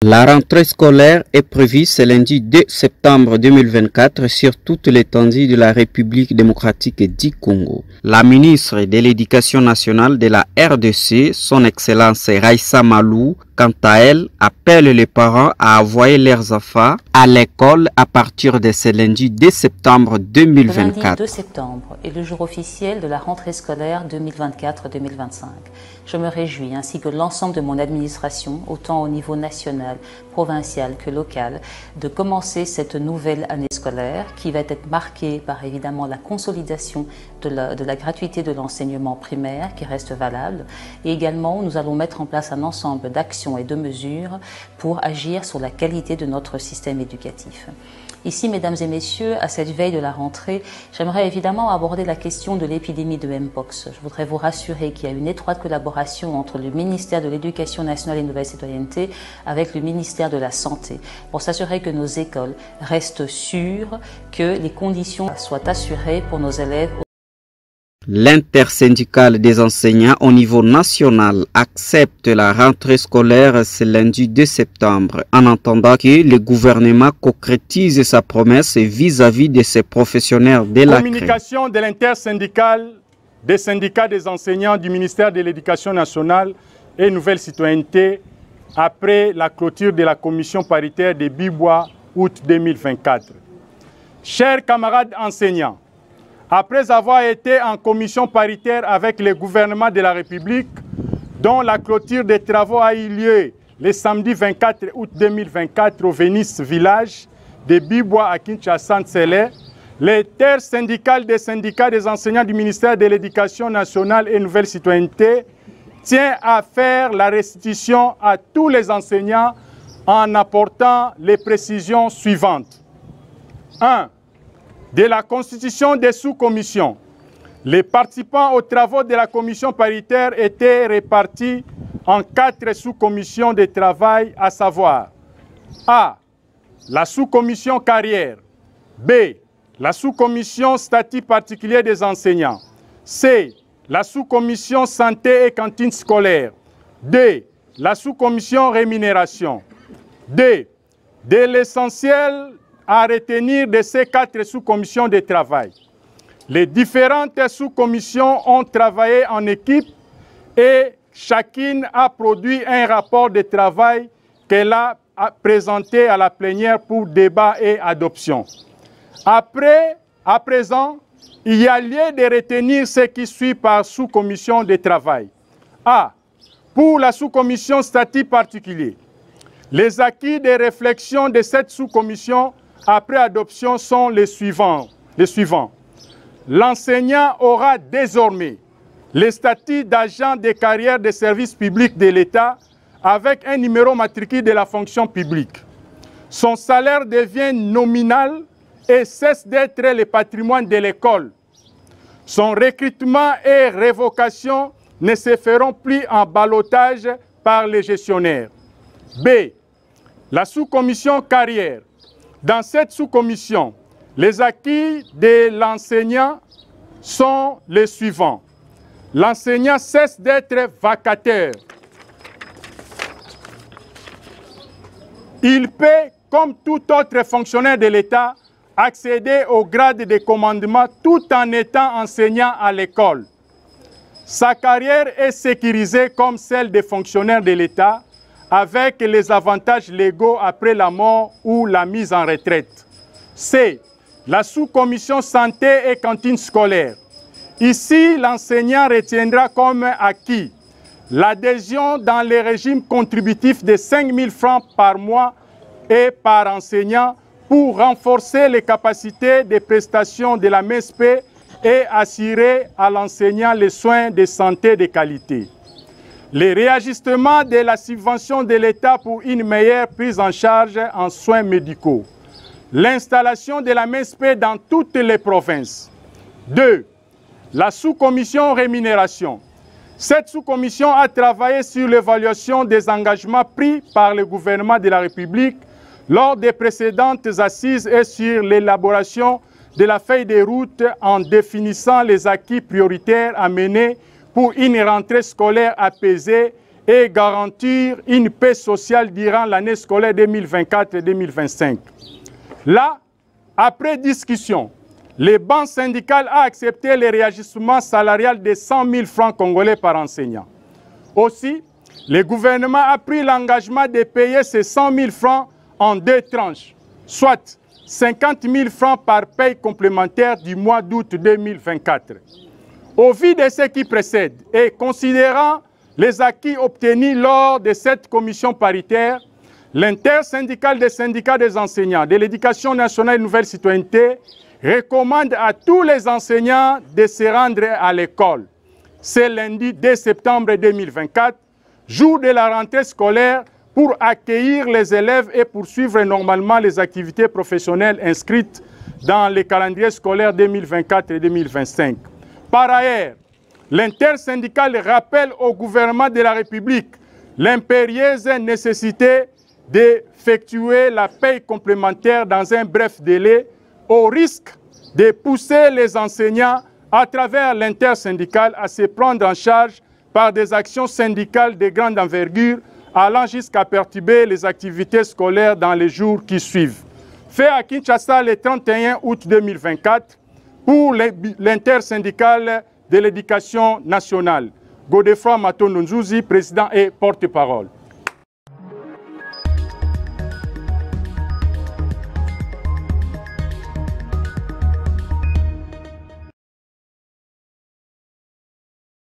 La rentrée scolaire est prévue ce lundi 2 septembre 2024 sur toute l'étendue de la République démocratique du Congo. La ministre de l'Éducation nationale de la RDC, son Excellence Raissa Malou, quant à elle, appelle les parents à envoyer leurs enfants à l'école à partir de ce lundi 2 septembre 2024. Le lundi 2 septembre est le jour officiel de la rentrée scolaire 2024-2025. Je me réjouis, ainsi que l'ensemble de mon administration, autant au niveau national, provincial que local, de commencer cette nouvelle année scolaire qui va être marquée par évidemment la consolidation de la gratuité de l'enseignement primaire qui reste valable. Et également, nous allons mettre en place un ensemble d'actions et de mesures pour agir sur la qualité de notre système éducatif. Ici, mesdames et messieurs, à cette veille de la rentrée, j'aimerais évidemment aborder la question de l'épidémie de Mpox. Je voudrais vous rassurer qu'il y a une étroite collaboration entre le ministère de l'Éducation nationale et Nouvelle Citoyenneté avec le ministère de la Santé pour s'assurer que nos écoles restent sûres, que les conditions soient assurées pour nos élèves. L'intersyndicale des enseignants au niveau national accepte la rentrée scolaire ce lundi 2 septembre en attendant que le gouvernement concrétise sa promesse vis-à-vis de ses professionnels de la communication de l'intersyndicale des syndicats des enseignants du ministère de l'Éducation nationale et Nouvelle Citoyenneté après la clôture de la commission paritaire de Bibois août 2024. Chers camarades enseignants, après avoir été en commission paritaire avec le gouvernement de la République, dont la clôture des travaux a eu lieu le samedi 24 août 2024 au Vénice village de Bibois à Kinshasa-Ntsele, l'intersyndicale des syndicats des enseignants du ministère de l'Éducation nationale et Nouvelle Citoyenneté tient à faire la restitution à tous les enseignants en apportant les précisions suivantes. 1. De la constitution des sous-commissions, les participants aux travaux de la commission paritaire étaient répartis en 4 sous-commissions de travail, à savoir A. La sous-commission carrière, B. La sous-commission statut particulier des enseignants, C. La sous-commission santé et cantine scolaire, D. La sous-commission rémunération, D. De l'essentiel à retenir de ces 4 sous-commissions de travail. Les différentes sous-commissions ont travaillé en équipe et chacune a produit un rapport de travail qu'elle a présenté à la plénière pour débat et adoption. À présent, il y a lieu de retenir ce qui suit par sous-commission de travail. A. Pour la sous-commission statut particulier, les acquis des réflexions de cette sous-commission après adoption sont les suivants. L'enseignant aura désormais le statut d'agent de carrière des services publics de l'État avec un numéro matricule de la fonction publique. Son salaire devient nominal et cesse d'être le patrimoine de l'école. Son recrutement et révocation ne se feront plus en ballotage par les gestionnaires. B. La sous-commission carrière. Dans cette sous-commission, les acquis de l'enseignant sont les suivants. L'enseignant cesse d'être vacataire. Il peut, comme tout autre fonctionnaire de l'État, accéder au grade de commandement tout en étant enseignant à l'école. Sa carrière est sécurisée comme celle des fonctionnaires de l'État, avec les avantages légaux après la mort ou la mise en retraite. C. La sous-commission santé et cantine scolaire. Ici, l'enseignant retiendra comme acquis l'adhésion dans les régimes contributifs de 5 000 francs par mois et par enseignant pour renforcer les capacités de prestation de la MESP et assurer à l'enseignant les soins de santé de qualité. Les réajustements de la subvention de l'État pour une meilleure prise en charge en soins médicaux. L'installation de la MESP dans toutes les provinces. 2. La sous-commission rémunération. Cette sous-commission a travaillé sur l'évaluation des engagements pris par le gouvernement de la République lors des précédentes assises et sur l'élaboration de la feuille de route en définissant les acquis prioritaires à mener pour une rentrée scolaire apaisée et garantir une paix sociale durant l'année scolaire 2024 et 2025. Là, après discussion, le banc syndical a accepté le réajustement salarial de 100 000 francs congolais par enseignant. Aussi, le gouvernement a pris l'engagement de payer ces 100 000 francs en 2 tranches, soit 50 000 francs par paye complémentaire du mois d'août 2024. Au vu de ce qui précède et considérant les acquis obtenus lors de cette commission paritaire, l'intersyndicale des syndicats des enseignants de l'éducation nationale et nouvelle citoyenneté recommande à tous les enseignants de se rendre à l'école. C'est lundi 2 septembre 2024, jour de la rentrée scolaire, pour accueillir les élèves et poursuivre normalement les activités professionnelles inscrites dans les calendriers scolaires 2024 et 2025. Par ailleurs, l'intersyndicale rappelle au gouvernement de la République l'impérieuse nécessité d'effectuer la paye complémentaire dans un bref délai, au risque de pousser les enseignants à travers l'intersyndicale à se prendre en charge par des actions syndicales de grande envergure, allant jusqu'à perturber les activités scolaires dans les jours qui suivent. Fait à Kinshasa le 31 août 2024 pour l'intersyndicale de l'éducation nationale. Godefroid Matondo Nzouzi, président et porte-parole.